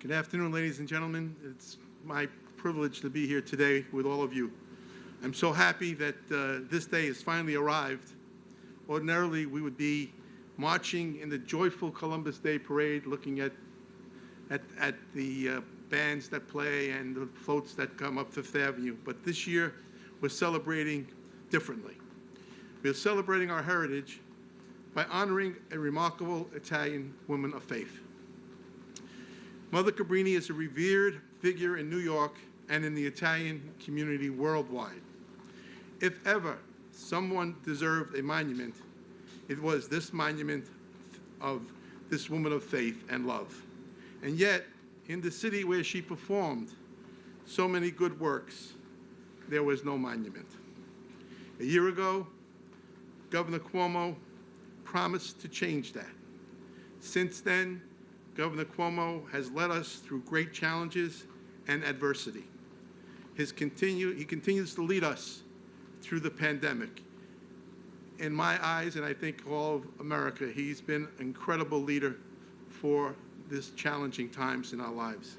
Good afternoon, ladies and gentlemen. It's my privilege to be here today with all of you. I'm so happy that this day has finally arrived. Ordinarily, we would be marching in the joyful Columbus Day Parade, looking at the bands that play and the floats that come up Fifth Avenue. But this year, we're celebrating differently. We're celebrating our heritage by honoring a remarkable Italian woman of faith. Mother Cabrini is a revered figure in New York and in the Italian community worldwide. If ever someone deserved a monument, it was this monument of this woman of faith and love. And yet, in the city where she performed so many good works, there was no monument. A year ago, Governor Cuomo promised to change that. Since then, Governor Cuomo has led us through great challenges and adversity. He continues to lead us through the pandemic. In my eyes, and I think all of America, he's been an incredible leader for this challenging times in our lives.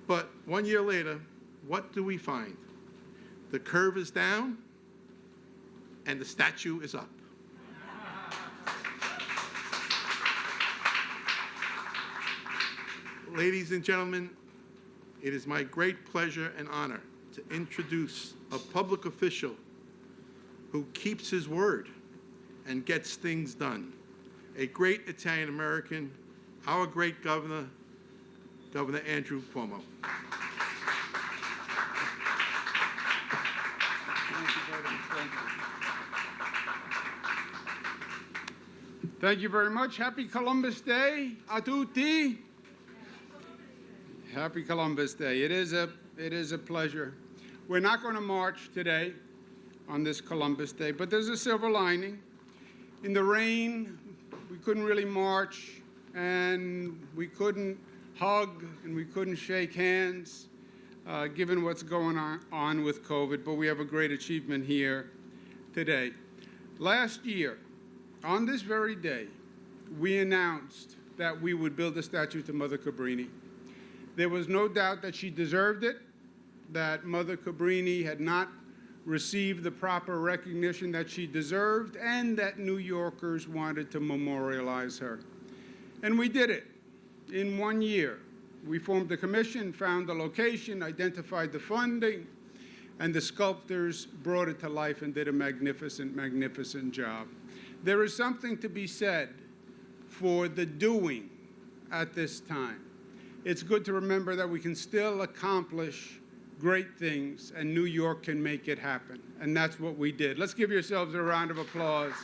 But 1 year later, what do we find? The curve is down and the statue is up. Ladies and gentlemen, it is my great pleasure and honor to introduce a public official who keeps his word and gets things done. A great Italian American, our great governor, Governor Andrew Cuomo. Thank you very much. Happy Columbus Day a tutti. Happy Columbus Day. It is a pleasure. We're not going to march today on this Columbus Day, but there's a silver lining. In the rain, we couldn't really march, and we couldn't hug, and we couldn't shake hands, given what's going on with COVID, but we have a great achievement here today. Last year, on this very day, we announced that we would build a statue to Mother Cabrini. There was no doubt that she deserved it, that Mother Cabrini had not received the proper recognition that she deserved, and that New Yorkers wanted to memorialize her. And we did it in 1 year. We formed a commission, found the location, identified the funding, and the sculptors brought it to life and did a magnificent, magnificent job. There is something to be said for the doing at this time. It's good to remember that we can still accomplish great things, and New York can make it happen. And that's what we did. Let's give yourselves a round of applause.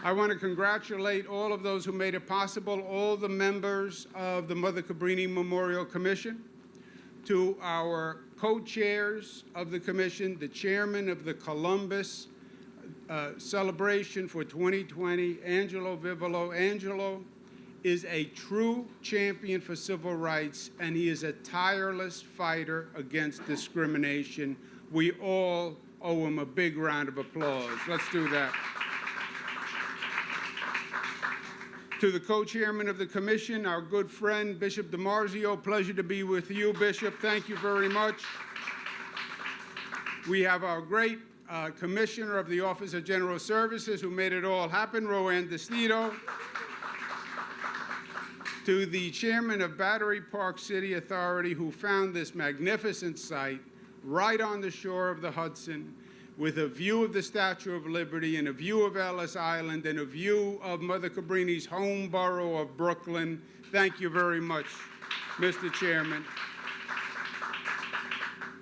I want to congratulate all of those who made it possible, all the members of the Mother Cabrini Memorial Commission, to our co-chairs of the commission, the chairman of the Columbus celebration for 2020, Angelo Vivolo. Angelo is a true champion for civil rights, and he is a tireless fighter against discrimination. We all owe him a big round of applause. Let's do that. To the co-chairman of the commission, our good friend, Bishop DiMarzio, pleasure to be with you, Bishop. Thank you very much. We have our great Commissioner of the Office of General Services who made it all happen, Rowan DeStito. To the chairman of Battery Park City Authority who found this magnificent site right on the shore of the Hudson with a view of the Statue of Liberty and a view of Ellis Island and a view of Mother Cabrini's home borough of Brooklyn. Thank you very much, Mr. Chairman.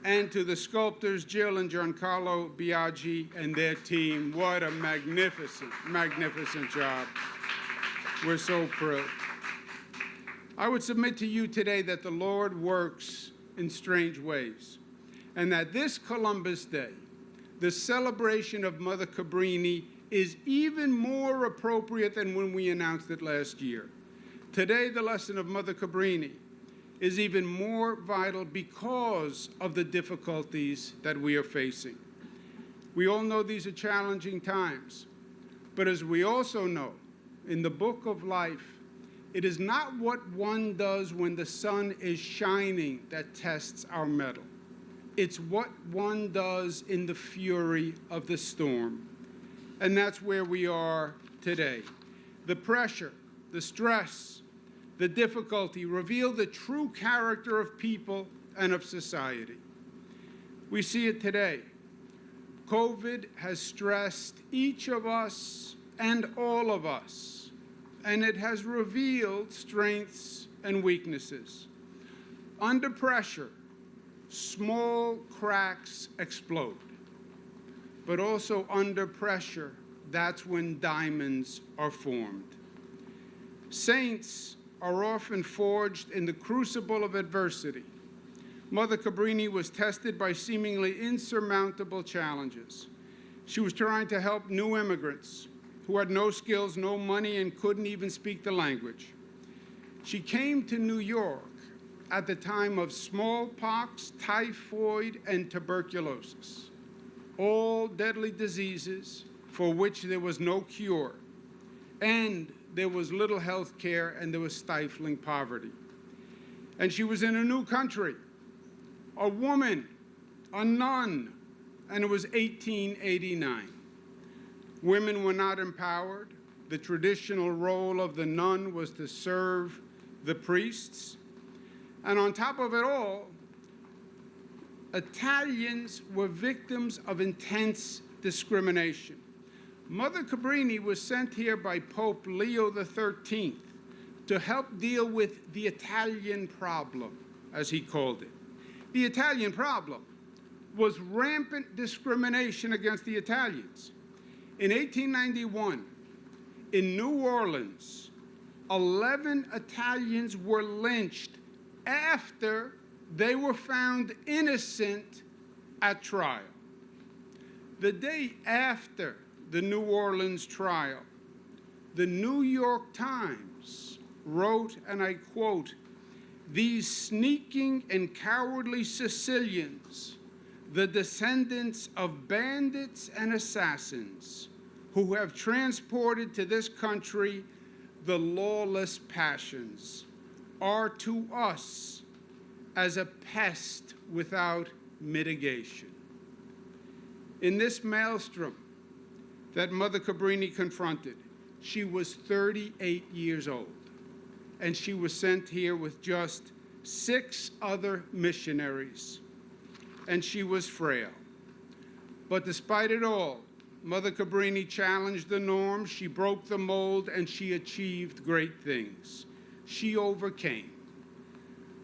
And to the sculptors, Jill and Giancarlo Biaggi and their team, what a magnificent, magnificent job. We're so proud. I would submit to you today that the Lord works in strange ways, and that this Columbus Day, the celebration of Mother Cabrini, is even more appropriate than when we announced it last year. Today, the lesson of Mother Cabrini is even more vital because of the difficulties that we are facing. We all know these are challenging times, but as we also know, in the book of life, it is not what one does when the sun is shining that tests our mettle. It's what one does in the fury of the storm. And that's where we are today. The pressure, the stress, the difficulty reveal the true character of people and of society. We see it today. COVID has stressed each of us and all of us, and it has revealed strengths and weaknesses. Under pressure, small cracks explode. But also under pressure, that's when diamonds are formed. Saints are often forged in the crucible of adversity. Mother Cabrini was tested by seemingly insurmountable challenges. She was trying to help new immigrants who had no skills, no money, and couldn't even speak the language. She came to New York at the time of smallpox, typhoid, and tuberculosis, all deadly diseases for which there was no cure, and there was little health care, and there was stifling poverty. And she was in a new country, a woman, a nun, and it was 1889. Women were not empowered. The traditional role of the nun was to serve the priests. And on top of it all, Italians were victims of intense discrimination. Mother Cabrini was sent here by Pope Leo XIII to help deal with the Italian problem, as he called it. The Italian problem was rampant discrimination against the Italians. In 1891, in New Orleans, 11 Italians were lynched after they were found innocent at trial. The day after the New Orleans trial, the New York Times wrote, and I quote, "These sneaking and cowardly Sicilians, the descendants of bandits and assassins, who have transported to this country the lawless passions, are to us as a pest without mitigation." In this maelstrom that Mother Cabrini confronted, she was 38 years old, and she was sent here with just 6 other missionaries, and she was frail. But despite it all, Mother Cabrini challenged the norm, she broke the mold, and she achieved great things. She overcame.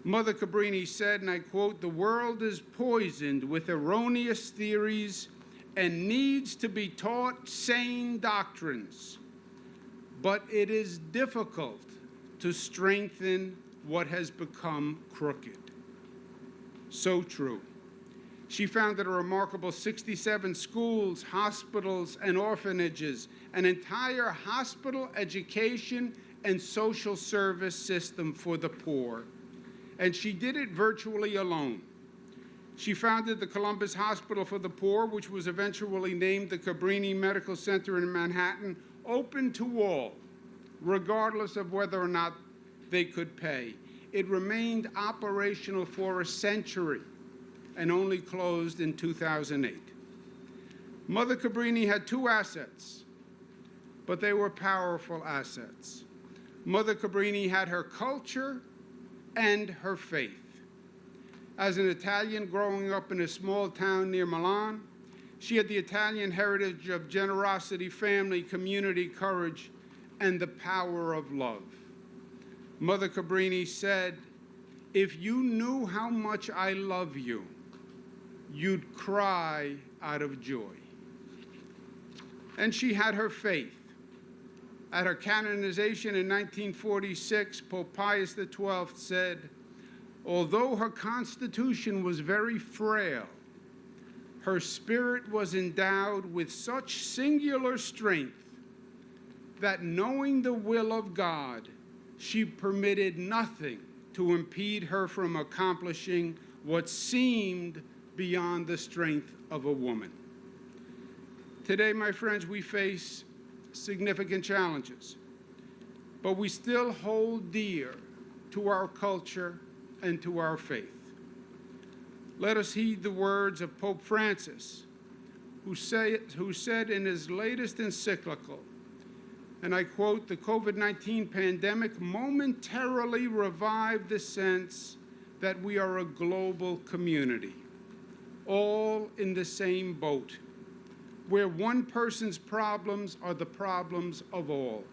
Mother Cabrini said, and I quote, "The world is poisoned with erroneous theories and needs to be taught sane doctrines, but it is difficult to strengthen what has become crooked." So true. She founded a remarkable 67 schools, hospitals, and orphanages, an entire hospital, education, and social service system for the poor. And she did it virtually alone. She founded the Columbus Hospital for the Poor, which was eventually named the Cabrini Medical Center in Manhattan, open to all, regardless of whether or not they could pay. It remained operational for a century and only closed in 2008. Mother Cabrini had 2 assets, but they were powerful assets. Mother Cabrini had her culture and her faith. As an Italian growing up in a small town near Milan, she had the Italian heritage of generosity, family, community, courage, and the power of love. Mother Cabrini said, "If you knew how much I love you, you'd cry out of joy." And she had her faith. At her canonization in 1946, Pope Pius XII said, "Although her constitution was very frail, her spirit was endowed with such singular strength that, knowing the will of God, she permitted nothing to impede her from accomplishing what seemed beyond the strength of a woman." Today, my friends, we face significant challenges. but we still hold dear to our culture and to our faith. Let us heed the words of Pope Francis, who said in his latest encyclical, and I quote, "The COVID-19 pandemic momentarily revived the sense that we are a global community, all in the same boat, where one person's problems are the problems of all.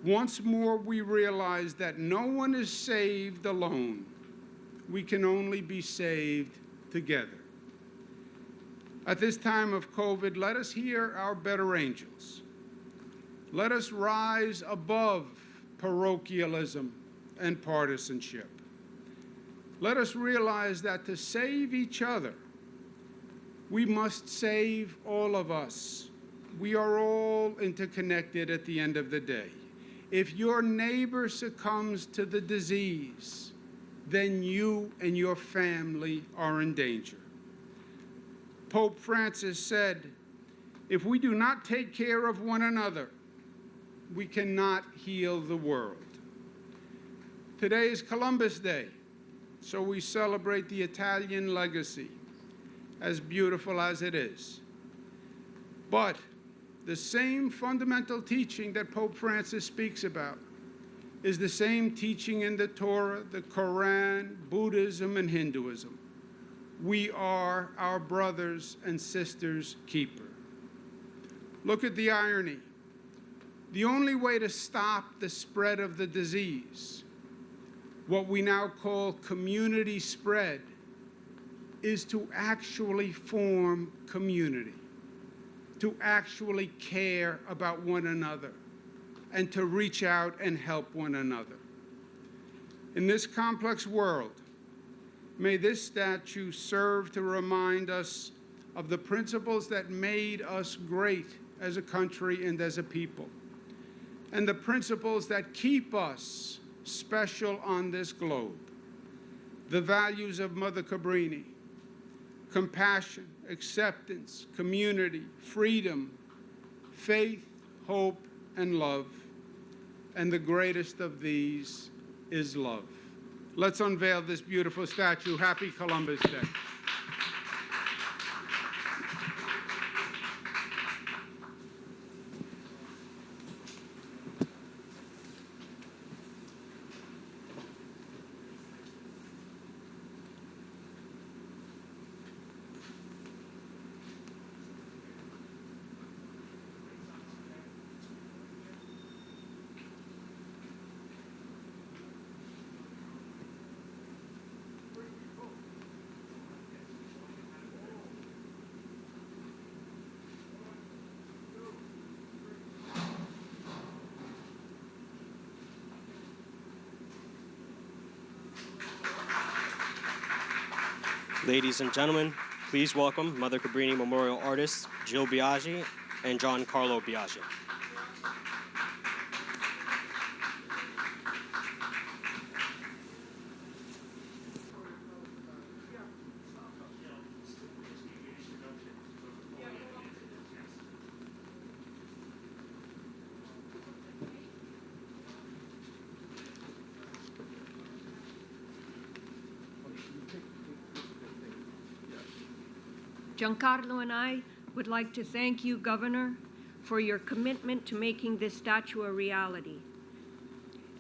Once more, we realize that no one is saved alone. We can only be saved together." At this time of COVID, let us hear our better angels. Let us rise above parochialism and partisanship. Let us realize that to save each other, we must save all of us. We are all interconnected at the end of the day. If your neighbor succumbs to the disease, then you and your family are in danger. Pope Francis said, "If we do not take care of one another, we cannot heal the world." Today is Columbus Day, so we celebrate the Italian legacy, as beautiful as it is. But the same fundamental teaching that Pope Francis speaks about is the same teaching in the Torah, the Quran, Buddhism, and Hinduism. We are our brothers and sisters' keeper. Look at the irony. The only way to stop the spread of the disease, what we now call community spread, is to actually form community, to actually care about one another, and to reach out and help one another. In this complex world, may this statue serve to remind us of the principles that made us great as a country and as a people, and the principles that keep us special on this globe. The values of Mother Cabrini: compassion, acceptance, community, freedom, faith, hope, and love. And the greatest of these is love. Let's unveil this beautiful statue. Happy Columbus Day. Ladies and gentlemen, please welcome Mother Cabrini Memorial artists Jill Biaggi and Giancarlo Biaggi. Giancarlo and I would like to thank you, Governor, for your commitment to making this statue a reality.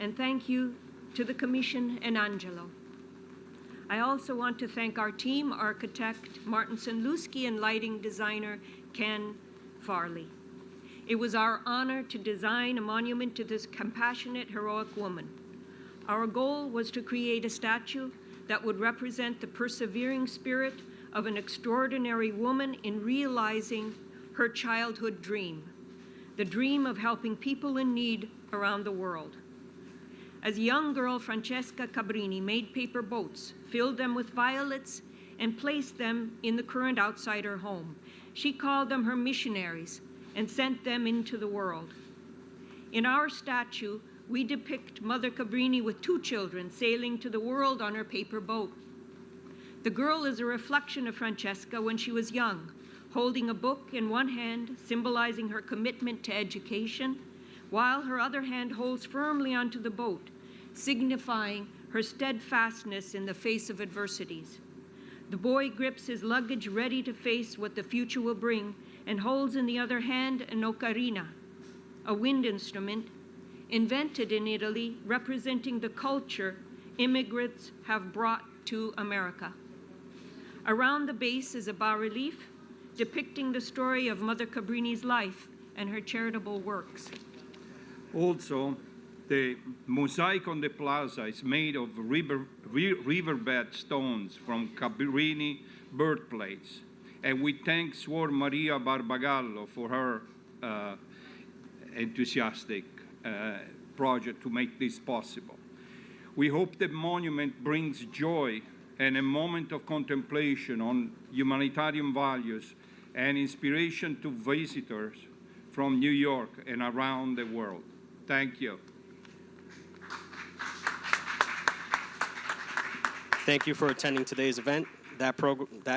And thank you to the Commission and Angelo. I also want to thank our team, architect Martin Sanluski and lighting designer Ken Farley. It was our honor to design a monument to this compassionate, heroic woman. Our goal was to create a statue that would represent the persevering spirit of an extraordinary woman in realizing her childhood dream, the dream of helping people in need around the world. As a young girl, Francesca Cabrini made paper boats, filled them with violets, and placed them in the current outside her home. She called them her missionaries and sent them into the world. In our statue, we depict Mother Cabrini with 2 children sailing to the world on her paper boat. The girl is a reflection of Francesca when she was young, holding a book in one hand, symbolizing her commitment to education, while her other hand holds firmly onto the boat, signifying her steadfastness in the face of adversities. The boy grips his luggage ready to face what the future will bring and holds in the other hand an ocarina, a wind instrument invented in Italy representing the culture immigrants have brought to America. Around the base is a bas-relief depicting the story of Mother Cabrini's life and her charitable works. Also, the mosaic on the plaza is made of riverbed stones from Cabrini birthplace. And we thank Suor Maria Barbagallo for her enthusiastic project to make this possible. We hope the monument brings joy and a moment of contemplation on humanitarian values and inspiration to visitors from New York and around the world. Thank you. Thank you for attending today's event. That